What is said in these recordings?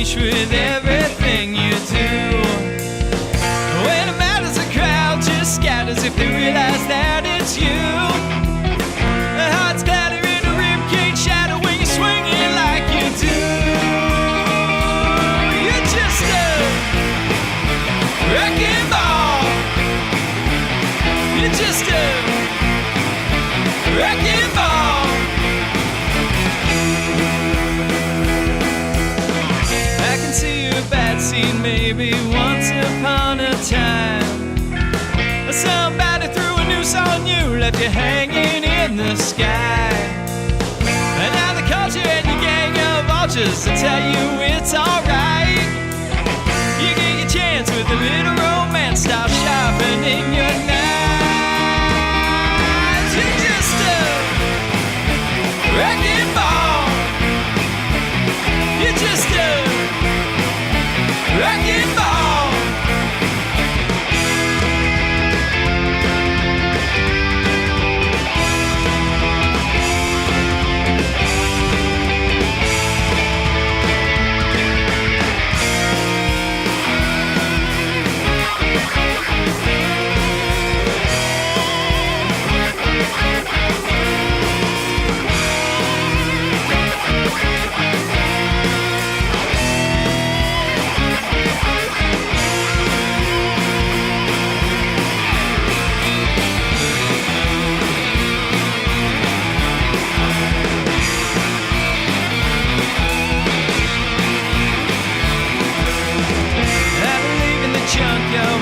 unleash with everything you do. When it matters, the crowd just scatters if they realize that it's you. The heart's clatter in a ribcage shadow when you're swinging like you do. You're just a wrecking ball. You're just a wrecking ball. I can see your bad scene maybe once upon a time. Somebody threw a noose on you, left you hanging in the sky. And now the culture and your gang of vultures to tell you it's alright. You get your chance with a little romance, stop sharpening your knives. You're just a wrecking ball. You're just a wrecking ball.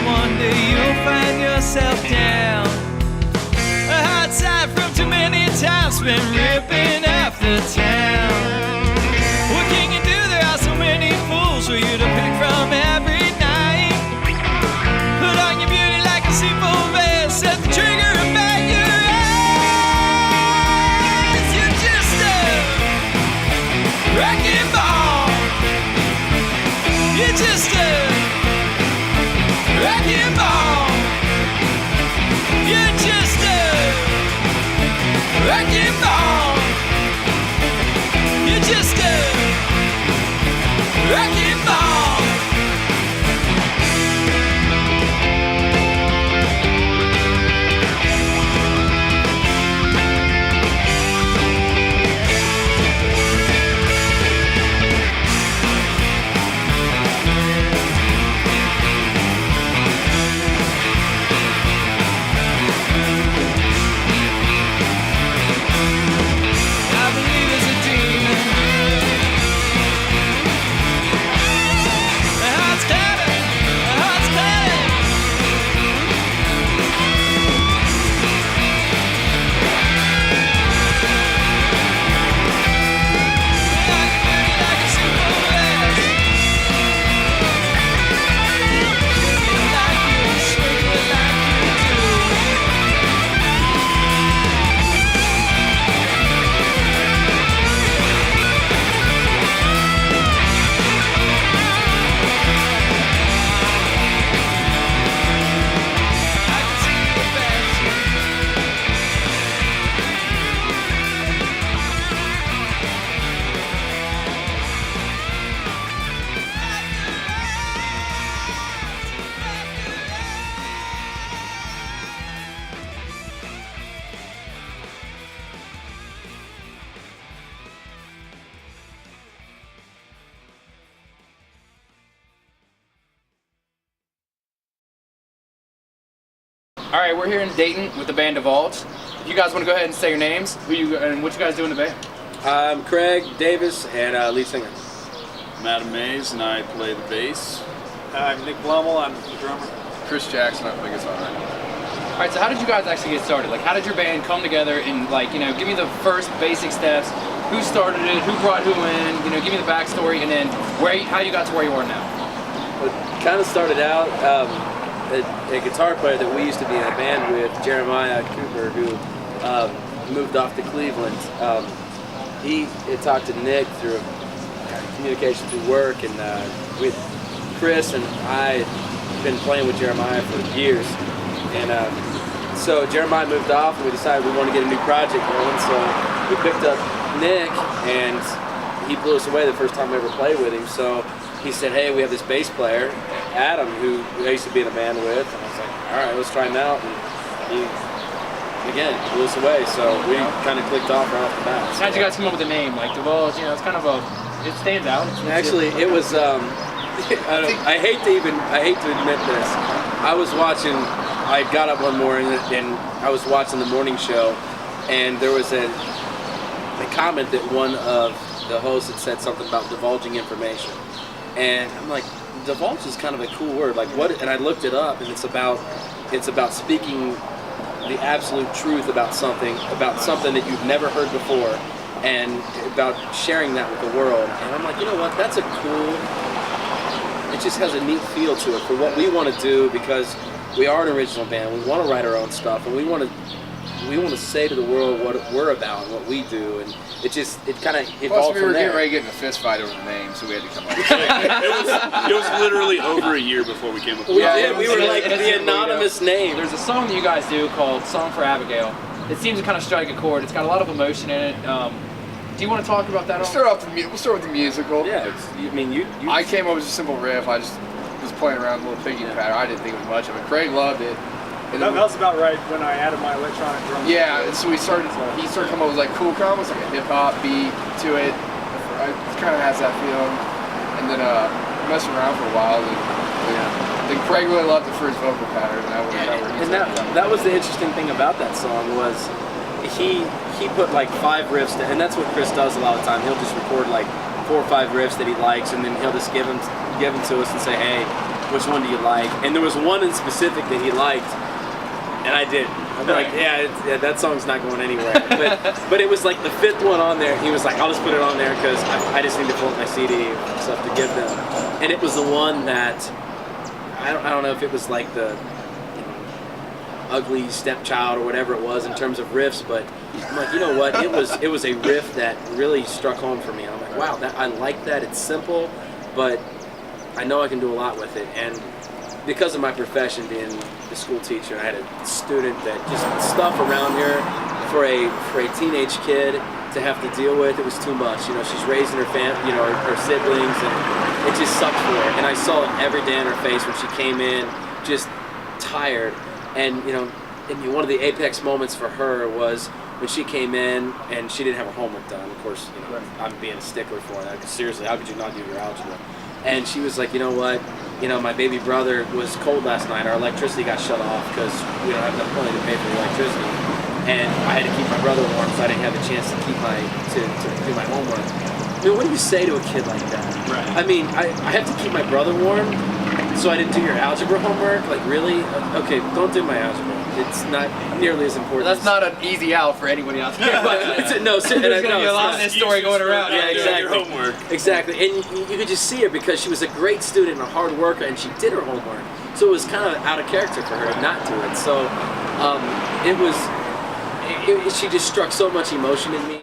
One day you'll find yourself down a hard side from too many times spent ripping up the town. What can you do? There are so many fools for you to pick from every night. Put on your beauty like a seafoam vest, set the trigger and back your eyes. You're just a wrecking ball. You're just a wrecking ball. You're just a wrecking ball. You're just a wrecking ball. All right, we're here in Dayton with the band Divulge. If you guys want to go ahead and say your names, who you and what you guys do in the band. I'm Craig Davis and lead singer. I'm Adam Mays and I play the bass. I'm Nick Blummel, I'm the drummer. Chris Jackson, I play guitar. All right, so how did you guys actually get started? Like, how did your band come together and, like, you know, give me the first basic steps. Who started it? Who brought who in? You know, give me the backstory, and then how you got to where you are now. Well, it kind of started out a guitar player that we used to be in a band with, Jeremiah Cooper, who moved off to Cleveland. He had talked to Nick through communication through work, and with Chris and I had been playing with Jeremiah for years. And so Jeremiah moved off, and we decided we wanted to get a new project going. So we picked up Nick, and he blew us away the first time we ever played with him. So he said, hey, we have this bass player, Adam, who I used to be in a band with. And I was like, all right, let's try him out. And he, again, blew us away. So we kind of clicked off right off the bat. How'd you guys come up with the name? Like Divulge, it's kind of it stands out. Actually, it was, I hate to admit this. I got up one morning and I was watching the morning show, and there was a comment that one of the hosts had said something about divulging information. And I'm like, divulge is kind of a cool word. Like what? And I looked it up, and it's about speaking the absolute truth about something that you've never heard before, and about sharing that with the world. And I'm like, you know what? That's a cool. It just has a neat feel to it for what we want to do, because we are an original band. We want to write our own stuff, and we want to say to the world what we're about and what we do, and it kind of evolved Plus, we from were there. getting ready to get in a fist fight over the name, so we had to come up with It was literally over a year before we came up with We it. did. We were like the anonymous name. There's a song that you guys do called "Song for Abigail." It seems to kind of strike a chord. It's got a lot of emotion in it. Do you want to talk about that? We'll start with the musical. Yeah, you I came up with a simple riff. I just was playing around with a little piggy pattern. I didn't think it was much of it. Craig loved it. And That then was about right when I added my electronic drum. yeah, and so he started coming up with like cool combos, like a hip hop beat to it. It kind of has that feeling. And then messed around for a while. Then Craig really loved the first vocal pattern. That was the interesting thing about that song was he put like 5 riffs, and that's what Chris does a lot of the time. He'll just record like 4 or 5 riffs that he likes, and then he'll just give them to us and say, hey, which one do you like? And there was one in specific that he liked, and I did. I'm like, yeah, that song's not going anywhere. But it was like the 5th one on there. He was like, I'll just put it on there because I just need to pull up my CD and stuff to give them. And it was the one that I don't know if it was like the ugly stepchild or whatever it was in terms of riffs, but I'm like, you know what? It was a riff that really struck home for me. I'm like, wow, I like that. It's simple, but I know I can do a lot with it. And because of my profession being a school teacher, I had a student that just stuff around here for a teenage kid to have to deal with, it was too much. She's raising her her siblings, and it just sucked for her. And I saw it every day on her face when she came in, just tired. And one of the apex moments for her was when she came in and she didn't have her homework done. Of course, I'm being a stickler for that. Seriously, how could you not do your algebra? And she was like, you know what? My baby brother was cold last night. Our electricity got shut off because we don't have enough money to pay for the electricity. And I had to keep my brother warm, so I didn't have the chance to do my homework. I mean, what do you say to a kid like that? Right. I mean, I have to keep my brother warm, so I didn't do your algebra homework? Like, really? Okay, don't do my algebra. It's not nearly as important. That's not an easy out for anybody out there. There's going to be a lot of this story going around. Yeah, exactly. Your homework. Exactly, and you could just see her because she was a great student and a hard worker, and she did her homework. So it was kind of out of character for her to not do it. So she just struck so much emotion in me.